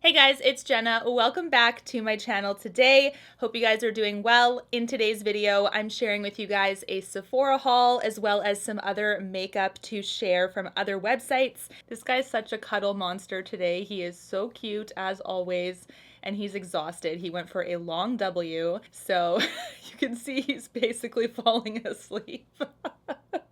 Hey guys, it's Jenna. Welcome back to my channel today. Hope you guys are doing well. In today's video, I'm sharing with you guys a Sephora haul as well as some other makeup to share from other websites. This guy's such a cuddle monster today. He is so cute as always, and he's exhausted. He went for a long W, so you can see he's basically falling asleep.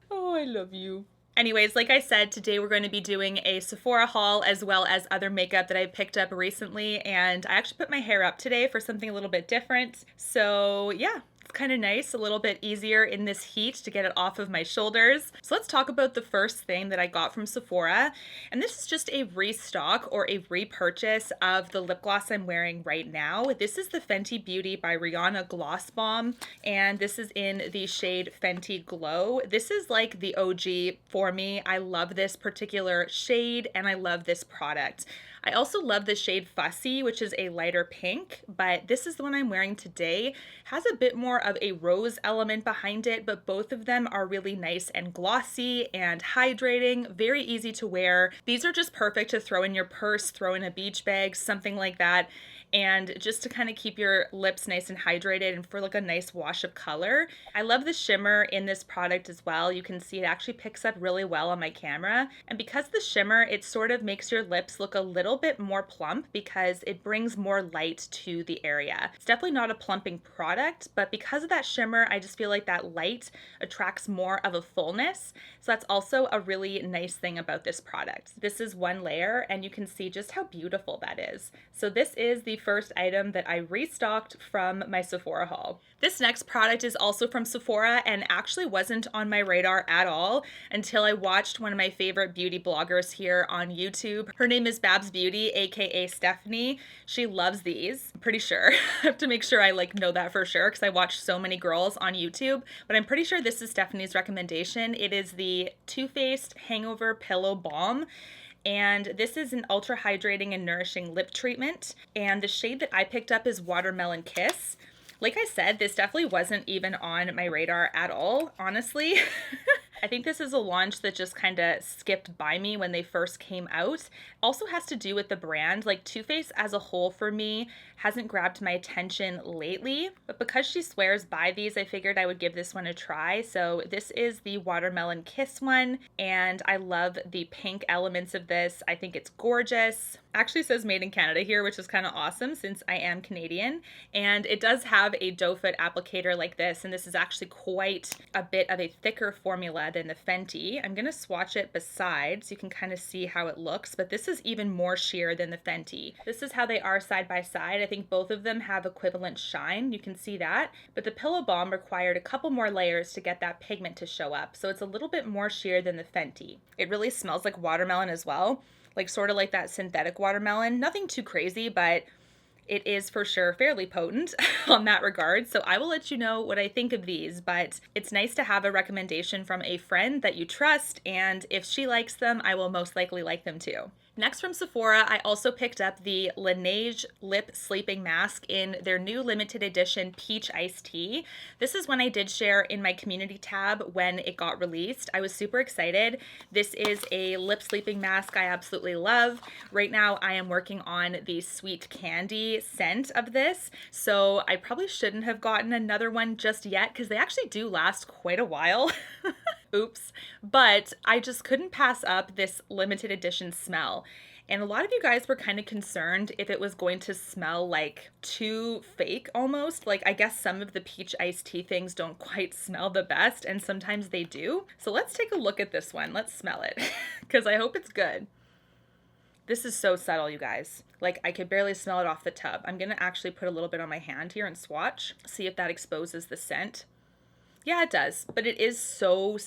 Oh, I love you. Anyways, like I said, today we're going to be doing a Sephora haul as well as other makeup that I picked up recently, and I actually put my hair up today for something a little bit different. So yeah, it's kind of nice, a little bit easier in this heat to get it off of my shoulders. So let's talk about the first thing that I got from Sephora, and this is just a restock or a repurchase of the lip gloss I'm wearing right now. This is the Fenty Beauty by Rihanna Gloss Balm, and this is in the shade Fenty Glow. This is like the OG for me. I love this particular shade and I love this product. I also love the shade Fussy, which is a lighter pink, but this is the one I'm wearing today. It has a bit more of a rose element behind it, but both of them are really nice and glossy and hydrating, very easy to wear. These are just perfect to throw in your purse, throw in a beach bag, something like that. And just to kind of keep your lips nice and hydrated and for like a nice wash of color. I love the shimmer in this product as well. You can see it actually picks up really well on my camera. And because the shimmer, it sort of makes your lips look a little bit more plump because it brings more light to the area. It's definitely not a plumping product, but because of that shimmer, I just feel like that light attracts more of a fullness. So that's also a really nice thing about this product. This is one layer and you can see just how beautiful that is. So this is the first item that I restocked from my Sephora haul. This next product is also from Sephora and actually wasn't on my radar at all until I watched one of my favorite beauty bloggers here on YouTube. Her name is Babs Beauty, aka Stephanie. She loves these, I'm pretty sure. I have to make sure I know that for sure because I watch so many girls on YouTube, but I'm pretty sure this is Stephanie's recommendation. It is the Too Faced Hangover Pillow Balm. And this is an ultra hydrating and nourishing lip treatment. And the shade that I picked up is Watermelon Kiss. Like I said, this definitely wasn't even on my radar at all, honestly. I think this is a launch that just kind of skipped by me when they first came out. Also has to do with the brand. Like Too Faced as a whole for me hasn't grabbed my attention lately, but because she swears by these, I figured I would give this one a try. So this is the Watermelon Kiss one, and I love the pink elements of this. I think it's gorgeous. Actually says made in Canada here, which is kind of awesome since I am Canadian. And it does have a doe foot applicator like this, and this is actually quite a bit of a thicker formula than the Fenty. I'm gonna swatch it beside so you can kind of see how it looks, but this is even more sheer than the Fenty. This is how they are side by side. I think both of them have equivalent shine, you can see that, but the Pillow Balm required a couple more layers to get that pigment to show up, so it's a little bit more sheer than the Fenty. It really smells like watermelon as well, like sort of like that synthetic watermelon. Nothing too crazy, but it is for sure fairly potent on that regard. So I will let you know what I think of these, but it's nice to have a recommendation from a friend that you trust, and if she likes them, I will most likely like them too. Next from Sephora, I also picked up the Laneige Lip Sleeping Mask in their new limited edition Peach Iced Tea. This is one I did share in my community tab when it got released. I was super excited. This is a lip sleeping mask I absolutely love. Right now I am working on the sweet candy scent of this, so I probably shouldn't have gotten another one just yet because they actually do last quite a while. Oops. But I just couldn't pass up this limited edition smell. And a lot of you guys were kind of concerned if it was going to smell like too fake almost. Like I guess some of the peach iced tea things don't quite smell the best, and sometimes they do. So let's take a look at this one. Let's smell it because I hope it's good. This is so subtle, you guys. Like I could barely smell it off the tub. I'm gonna actually put a little bit on my hand here and swatch, see if that exposes the scent. Yeah, it does, but it is so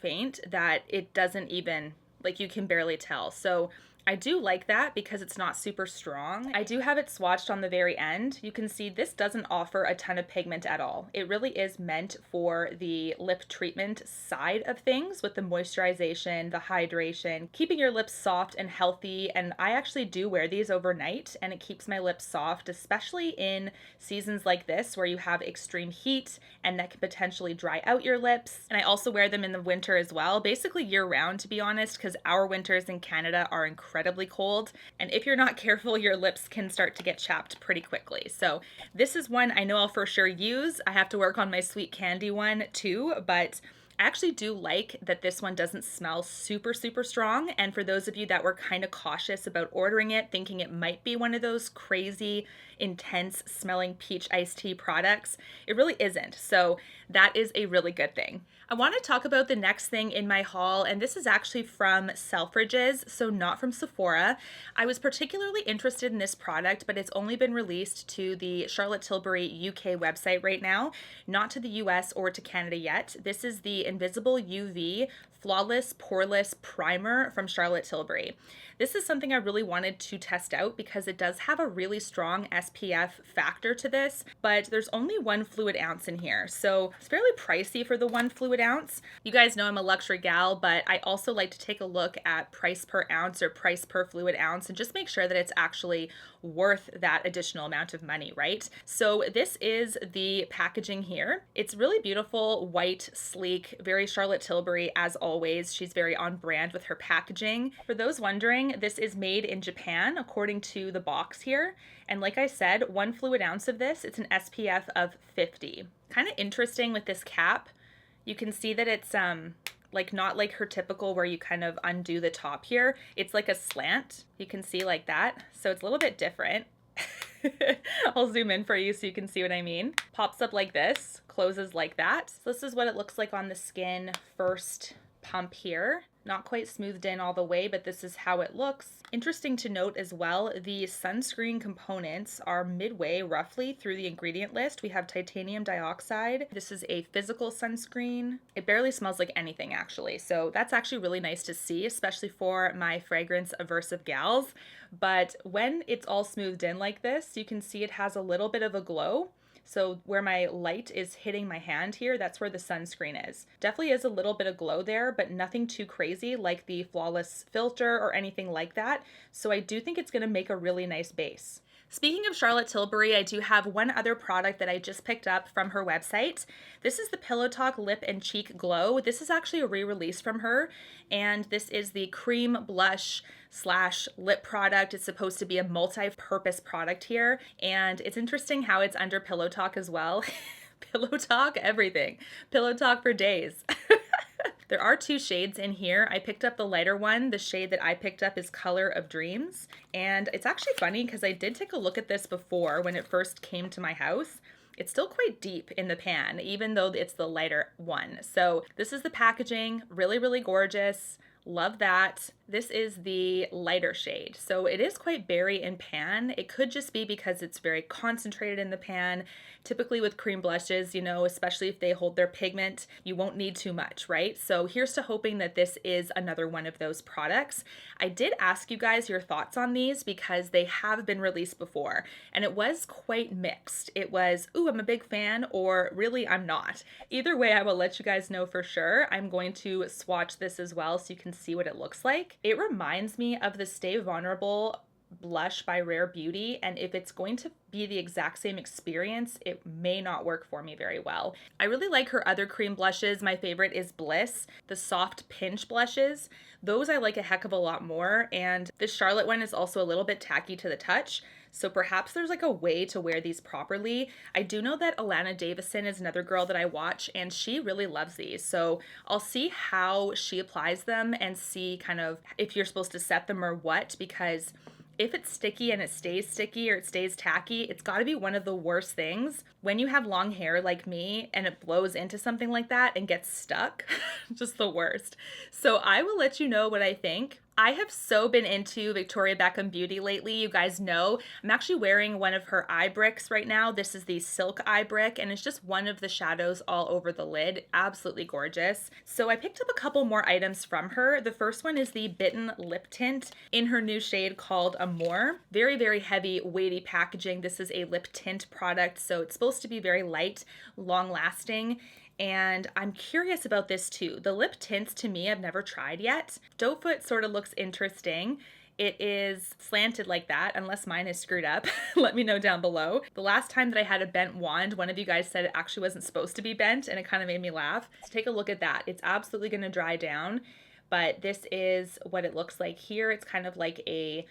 faint that it doesn't even, like you can barely tell. So I do like that because it's not super strong. I do have it swatched on the very end. You can see this doesn't offer a ton of pigment at all. It really is meant for the lip treatment side of things with the moisturization, the hydration, keeping your lips soft and healthy. And I actually do wear these overnight and it keeps my lips soft, especially in seasons like this where you have extreme heat and that can potentially dry out your lips. And I also wear them in the winter as well, basically year round to be honest, because our winters in Canada are incredible incredibly cold. And if you're not careful, your lips can start to get chapped pretty quickly. So this is one I know I'll for sure use. I have to work on my sweet candy one too, but I actually do like that this one doesn't smell super, super strong. And for those of you that were kind of cautious about ordering it, thinking it might be one of those crazy, intense smelling peach iced tea products, it really isn't. So that is a really good thing. I want to talk about the next thing in my haul, and this is actually from Selfridges, so not from Sephora. I was particularly interested in this product, but it's only been released to the Charlotte Tilbury UK website right now, not to the US or to Canada yet. This is the Invisible UV Flawless Poreless Primer from Charlotte Tilbury. This is something I really wanted to test out because it does have a really strong SPF factor to this, but there's only 1 fluid ounce in here, so it's fairly pricey for the 1 fluid ounce. You guys know I'm a luxury gal, but I also like to take a look at price per ounce or price per fluid ounce and just make sure that it's actually worth that additional amount of money, right? So this is the packaging here. It's really beautiful, white, sleek, very Charlotte Tilbury as always. She's very on brand with her packaging. For those wondering, this is made in Japan according to the box here. And like I said, 1 fluid ounce of this, it's an SPF of 50. Kind of interesting with this cap. You can see that it's like not like her typical where you kind of undo the top here. It's like a slant. You can see like that. So it's a little bit different. I'll zoom in for you so you can see what I mean. Pops up like this, closes like that. So this is what it looks like on the skin first pump here. Not quite smoothed in all the way, but this is how it looks. Interesting to note as well, the sunscreen components are midway roughly through the ingredient list. We have titanium dioxide. This is a physical sunscreen. It barely smells like anything actually. So that's actually really nice to see, especially for my fragrance aversive gals. But when it's all smoothed in like this, you can see it has a little bit of a glow. So where my light is hitting my hand here, that's where the sunscreen is. Definitely is a little bit of glow there, but nothing too crazy like the Flawless filter or anything like that. So I do think it's going to make a really nice base. Speaking of Charlotte Tilbury, I do have one other product that I just picked up from her website. This is the Pillow Talk Lip and Cheek Glow. This is actually a re-release from her, and this is the cream blush slash lip product. It's supposed to be a multi-purpose product here, and it's interesting how it's under Pillow Talk as well. Pillow Talk, everything. Pillow Talk for days. There are 2 shades in here. I picked up the lighter one. The shade that I picked up is Color of Dreams. And it's actually funny because I did take a look at this before when it first came to my house. It's still quite deep in the pan, even though it's the lighter one. So this is the packaging, really, really gorgeous. Love that. This is the lighter shade. So it is quite berry in pan. It could just be because it's very concentrated in the pan. Typically with cream blushes, you know, especially if they hold their pigment, you won't need too much, right? So here's to hoping that this is another one of those products. I did ask you guys your thoughts on these because they have been released before, and it was quite mixed. It was, ooh, I'm a big fan, or really I'm not. Either way, I will let you guys know for sure. I'm going to swatch this as well so you can see what it looks like. It reminds me of the Stay Vulnerable blush by Rare Beauty, and if it's going to be the exact same experience, it may not work for me very well. I really like her other cream blushes. My favorite is Bliss, the soft pinch blushes. Those I like a heck of a lot more, and this Charlotte one is also a little bit tacky to the touch. So perhaps there's like a way to wear these properly. I do know that Alana Davison is another girl that I watch, and she really loves these. So I'll see how she applies them and see kind of if you're supposed to set them or what, because if it's sticky and it stays sticky or it stays tacky, it's got to be one of the worst things. When you have long hair like me and it blows into something like that and gets stuck, just the worst. So I will let you know what I think. I have so been into Victoria Beckham Beauty lately. You guys know I'm actually wearing one of her eye bricks right now. This is the Silk Eye Brick, and it's just one of the shadows all over the lid. Absolutely gorgeous. So I picked up a couple more items from her. The first one is the Bitten lip tint in her new shade called Amour. Very, very heavy, weighty packaging. This is a lip tint product, so it's supposed to be very light, long lasting. And I'm curious about this too. The lip tints to me I've never tried yet. Doe foot sort of looks interesting. It is slanted like that, unless mine is screwed up. Let me know down below. The last time that I had a bent wand, one of you guys said it actually wasn't supposed to be bent, and it kind of made me laugh. So take a look at that. It's absolutely gonna dry down, but this is what it looks like here. It's kind of like a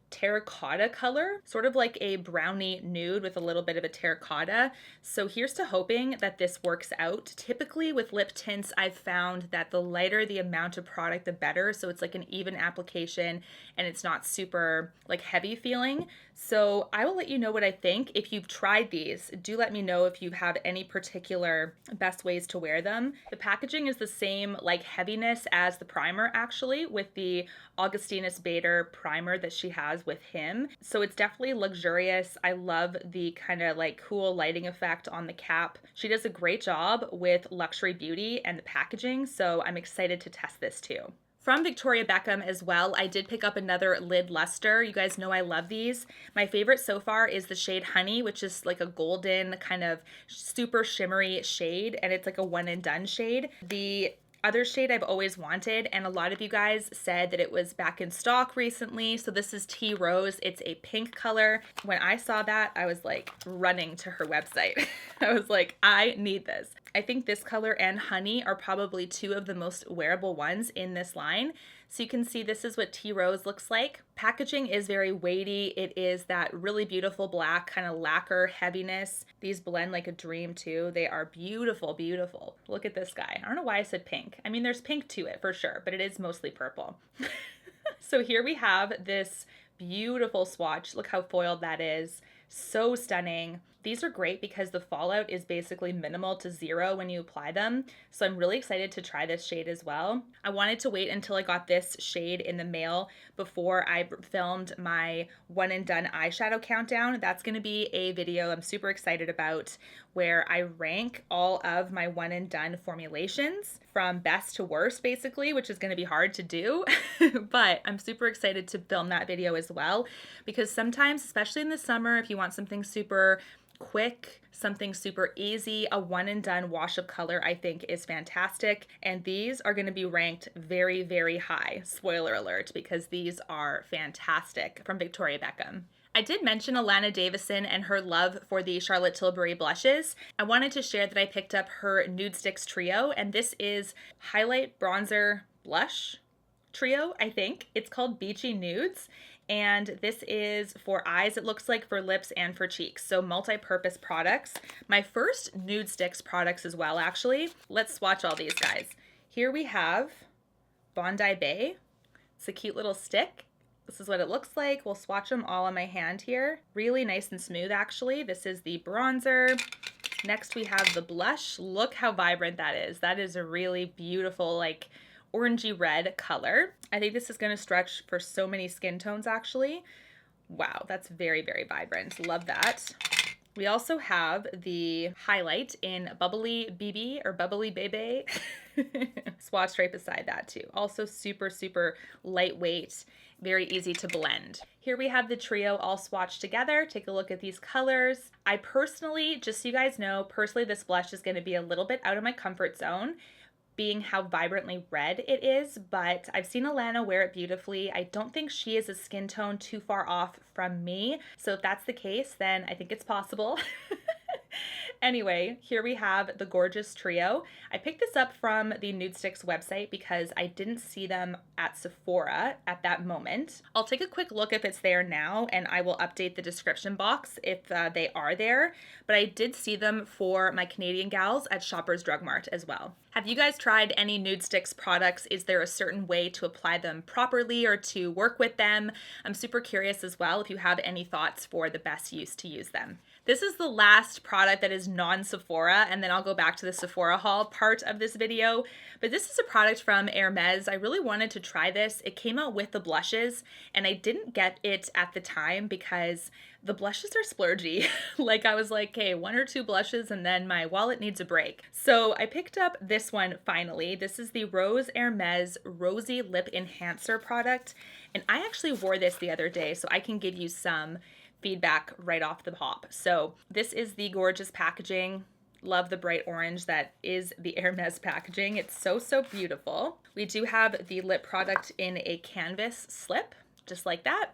terracotta color, sort of like a brownie nude with a little bit of a terracotta. So here's to hoping that this works out. Typically with lip tints, I've found that the lighter the amount of product, the better. So it's like an even application and it's not super like heavy feeling. So I will let you know what I think. If you've tried these, do let me know if you have any particular best ways to wear them. The packaging is the same like heaviness as the primer actually, with the Augustinus Bader primer that she has with him. So it's definitely luxurious. I love the kind of like cool lighting effect on the cap. She does a great job with luxury beauty and the packaging, so I'm excited to test this too. From Victoria Beckham as well, I did pick up another lid luster. You guys know I love these. My favorite so far is the shade Honey, which is like a golden kind of super shimmery shade, and it's like a one and done shade. The other shade I've always wanted, and a lot of you guys said that it was back in stock recently. So this is Tea Rose. It's a pink color. When I saw that, I was like running to her website. I was like, I need this. I think this color and Honey are probably two of the most wearable ones in this line. So you can see this is what Tea Rose looks like. Packaging is very weighty. It is that really beautiful black kind of lacquer heaviness. These blend like a dream too. They are beautiful, beautiful. Look at this guy. I don't know why I said pink. I mean, there's pink to it for sure, but it is mostly purple. So here we have this beautiful swatch. Look how foiled that is. So stunning. These are great because the fallout is basically minimal to zero when you apply them. So I'm really excited to try this shade as well. I wanted to wait until I got this shade in the mail before I filmed my one and done eyeshadow countdown. That's going to be a video I'm super excited about where I rank all of my one and done formulations from best to worst basically, which is going to be hard to do, but I'm super excited to film that video as well because sometimes, especially in the summer, if you want something super quick, something super easy, a one and done wash of color I think is fantastic, and these are going to be ranked very, very high, spoiler alert, because these are fantastic from Victoria Beckham. I did mention Alana Davison and her love for the Charlotte Tilbury blushes. I wanted to share that I picked up her Nudestix trio, and this is highlight, bronzer, blush trio, I think. It's called Beachy Nudes. And this is for eyes, it looks like, for lips and for cheeks. So multi-purpose products. My first Nudestix products as well, actually. Let's swatch all these guys. Here we have Bondi Bay. It's a cute little stick. This is what it looks like. We'll swatch them all on my hand here. Really nice and smooth, actually. This is the bronzer. Next, we have the blush. Look how vibrant that is. That is a really beautiful, like, orangey red color. I think this is going to stretch for so many skin tones actually. Wow, that's very, very vibrant. Love that. We also have the highlight in Bubbly BB or Bubbly Bebe. Swatched right beside that too. Also super, super lightweight, very easy to blend. Here we have the trio all swatched together. Take a look at these colors. I personally, just so you guys know, personally this blush is going to be a little bit out of my comfort zone, being how vibrantly red it is, but I've seen Alana wear it beautifully. I don't think she is a skin tone too far off from me. So if that's the case, then I think it's possible. Anyway, here we have the gorgeous trio. I picked this up from the Nudestix website because I didn't see them at Sephora at that moment. I'll take a quick look if it's there now, and I will update the description box if they are there, but I did see them for my Canadian gals at Shoppers Drug Mart as well. Have you guys tried any Nudestix products? Is there a certain way to apply them properly or to work with them? I'm super curious as well if you have any thoughts for the best use to use them. This is the last product that is non-Sephora, and then I'll go back to the Sephora haul part of this video. But this is a product from Hermes. I really wanted to try this. It came out with the blushes, and I didn't get it at the time because the blushes are splurgy. Like I was like, okay, 1 or 2 blushes and then my wallet needs a break. So I picked up this one finally. This is the Rose Hermes Rosy Lip Enhancer product. And I actually wore this the other day, so I can give you some feedback right off the hop. So this is the gorgeous packaging. Love the bright orange that is the Hermes packaging. It's so, so beautiful. We do have the lip product in a canvas slip, just like that.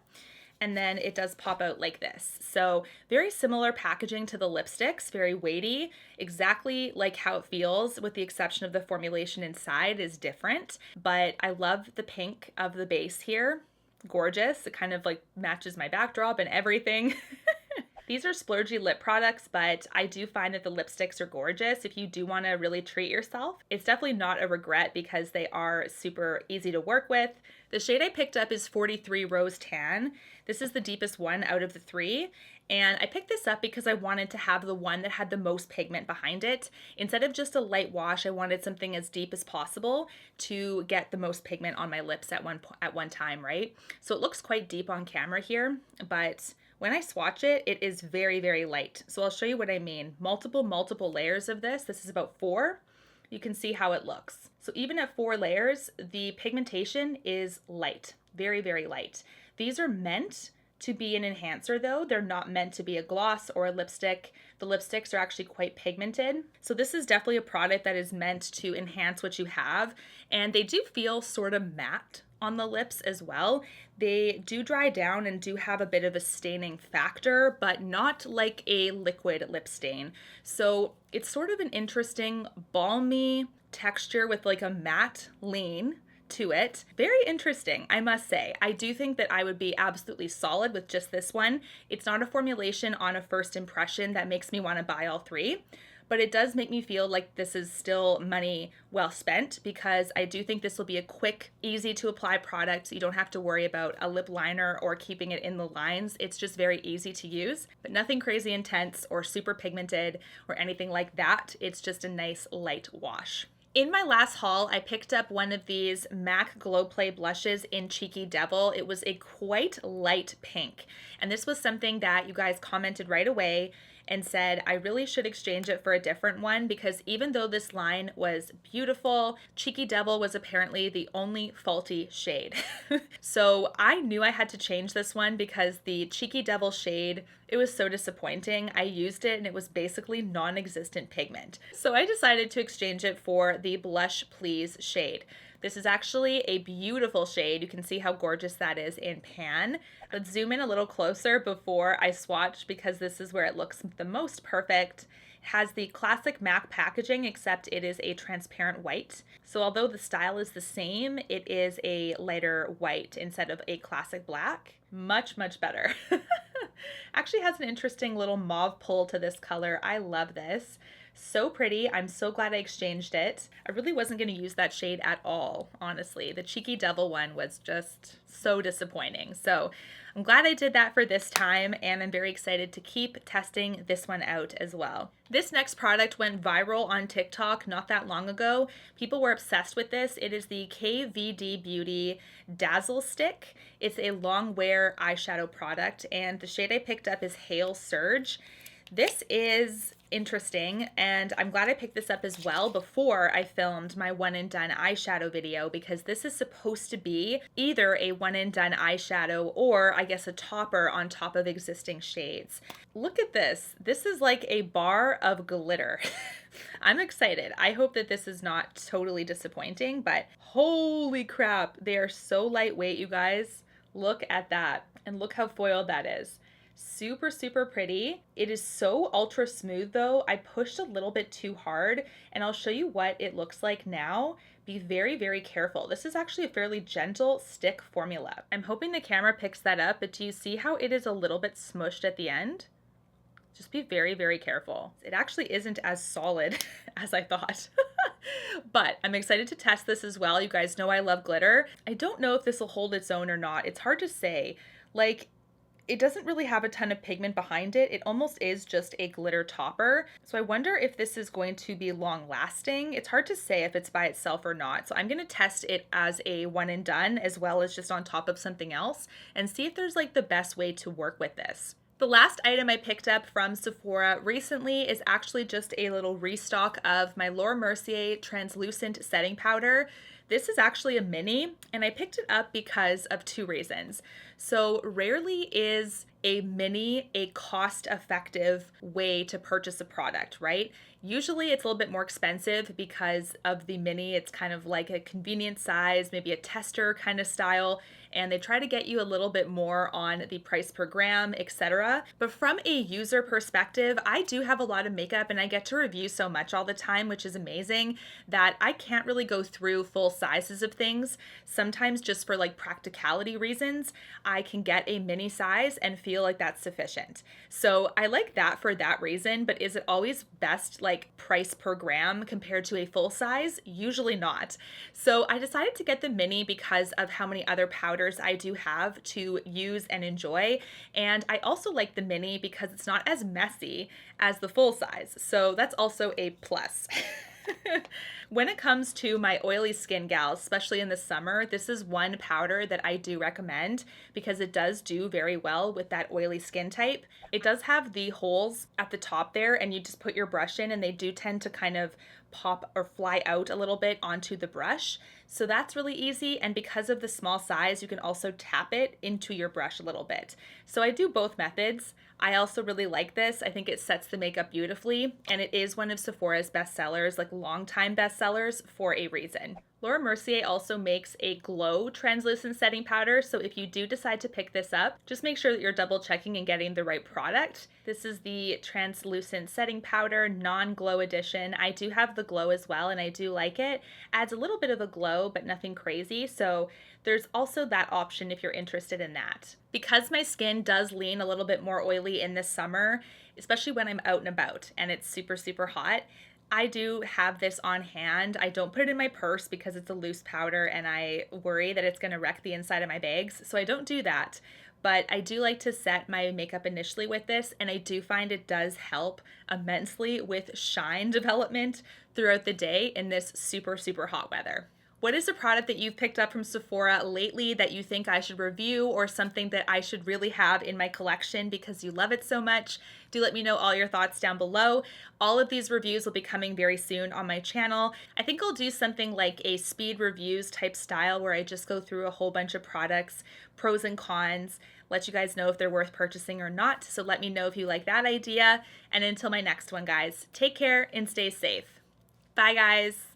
and then it does pop out like this. So very similar packaging to the lipsticks, very weighty, exactly like how it feels, with the exception of the formulation inside is different. But I love the pink of the base here. Gorgeous. It kind of like matches my backdrop and everything. These are splurgy lip products, but I do find that the lipsticks are gorgeous if you do want to really treat yourself. It's definitely not a regret because they are super easy to work with. The shade I picked up is 43 Rose Tan. This is the deepest one out of the three. And I picked this up because I wanted to have the one that had the most pigment behind it. Instead of just a light wash, I wanted something as deep as possible to get the most pigment on my lips at one time, right? So it looks quite deep on camera here, but when I swatch it, it is very, very light. So I'll show you what I mean. Multiple layers of this. This is about 4. You can see how it looks. So even at 4 layers, the pigmentation is light, very, very light. These are meant to be an enhancer though. They're not meant to be a gloss or a lipstick. The lipsticks are actually quite pigmented. So this is definitely a product that is meant to enhance what you have. And they do feel sort of matte on the lips as well. They do dry down and do have a bit of a staining factor, but not like a liquid lip stain. So it's sort of an interesting balmy texture with like a matte lean to it. Very interesting, I must say. I do think that I would be absolutely solid with just this one. It's not a formulation on a first impression that makes me want to buy all 3. But it does make me feel like this is still money well spent, because I do think this will be a quick, easy to apply product. You don't have to worry about a lip liner or keeping it in the lines. It's just very easy to use, but nothing crazy intense or super pigmented or anything like that. It's just a nice light wash. In my last haul, I picked up one of these MAC Glow Play blushes in Cheeky Devil. It was a quite light pink, and this was something that you guys commented right away and said I really should exchange it for a different one, because even though this line was beautiful, Cheeky Devil was apparently the only faulty shade. So I knew I had to change this one because the Cheeky Devil shade, it was so disappointing. I used it and it was basically non-existent pigment. So I decided to exchange it for the Blush Please shade. This is actually a beautiful shade. You can see how gorgeous that is in pan. Let's zoom in a little closer before I swatch, because this is where it looks the most perfect. It has the classic MAC packaging, except it is a transparent white. So although the style is the same, it is a lighter white instead of a classic black. Much, much better. Actually has an interesting little mauve pull to this color. I love this. So pretty. I'm so glad I exchanged it. I really wasn't going to use that shade at all, honestly. The Cheeky Devil one was just so disappointing. So I'm glad I did that for this time, and I'm very excited to keep testing this one out as well. This next product went viral on TikTok not that long ago. People were obsessed with this. It is the KVD Beauty Dazzle Stick. It's a long wear eyeshadow product, and the shade I picked up is Hail Surge. This is interesting, and I'm glad I picked this up as well before I filmed my one and done eyeshadow video, because this is supposed to be either a one and done eyeshadow or I guess a topper on top of existing shades. Look at this. This is like a bar of glitter. I'm excited. I hope that this is not totally disappointing, but holy crap, they are so lightweight, you guys. Look at that, and look how foiled that is. Super, super pretty. It is so ultra smooth though. I pushed a little bit too hard, and I'll show you what it looks like now. Be very, very careful. This is actually a fairly gentle stick formula. I'm hoping the camera picks that up, but do you see how it is a little bit smushed at the end? Just be very, very careful. It actually isn't as solid as I thought. But I'm excited to test this as well. You guys know I love glitter. I don't know if this will hold its own or not. It's hard to say. Like, it doesn't really have a ton of pigment behind it. It almost is just a glitter topper. So I wonder if this is going to be long lasting. It's hard to say if it's by itself or not. So I'm gonna test it as a one and done, as well as just on top of something else, and see if there's like the best way to work with this. The last item I picked up from Sephora recently is actually just a little restock of my Laura Mercier translucent setting powder. This is actually a mini, and I picked it up because of 2 reasons. So rarely is a mini a cost-effective way to purchase a product, right? Usually it's a little bit more expensive because of the mini. It's kind of like a convenient size, maybe a tester kind of style, and they try to get you a little bit more on the price per gram, etc. But from a user perspective, I do have a lot of makeup and I get to review so much all the time, which is amazing, that I can't really go through full sizes of things. Sometimes just for like practicality reasons, I can get a mini size and feel like that's sufficient. So I like that for that reason, but is it always best like price per gram compared to a full size? Usually not. So I decided to get the mini because of how many other powders I do have to use and enjoy. And I also like the mini because it's not as messy as the full size. So that's also a plus. When it comes to my oily skin gals, especially in the summer, this is one powder that I do recommend because it does do very well with that oily skin type. It does have the holes at the top there, and you just put your brush in and they do tend to kind of pop or fly out a little bit onto the brush. So that's really easy, and because of the small size, you can also tap it into your brush a little bit. So I do both methods. I also really like this. I think it sets the makeup beautifully, and it is one of Sephora's bestsellers, like longtime bestsellers, for a reason. Laura Mercier also makes a glow translucent setting powder, so if you do decide to pick this up, just make sure that you're double checking and getting the right product. This is the translucent setting powder, non-glow edition. I do have the glow as well, and I do like it. Adds a little bit of a glow, but nothing crazy, so there's also that option if you're interested in that. Because my skin does lean a little bit more oily in this summer, especially when I'm out and about and it's super, super hot, I do have this on hand. I don't put it in my purse because it's a loose powder and I worry that it's going to wreck the inside of my bags, so I don't do that. But I do like to set my makeup initially with this, and I do find it does help immensely with shine development throughout the day in this super, super hot weather. What is a product that you've picked up from Sephora lately that you think I should review, or something that I should really have in my collection because you love it so much? Do let me know all your thoughts down below. All of these reviews will be coming very soon on my channel. I think I'll do something like a speed reviews type style where I just go through a whole bunch of products, pros and cons, let you guys know if they're worth purchasing or not. So let me know if you like that idea. And until my next one, guys, take care and stay safe. Bye, guys.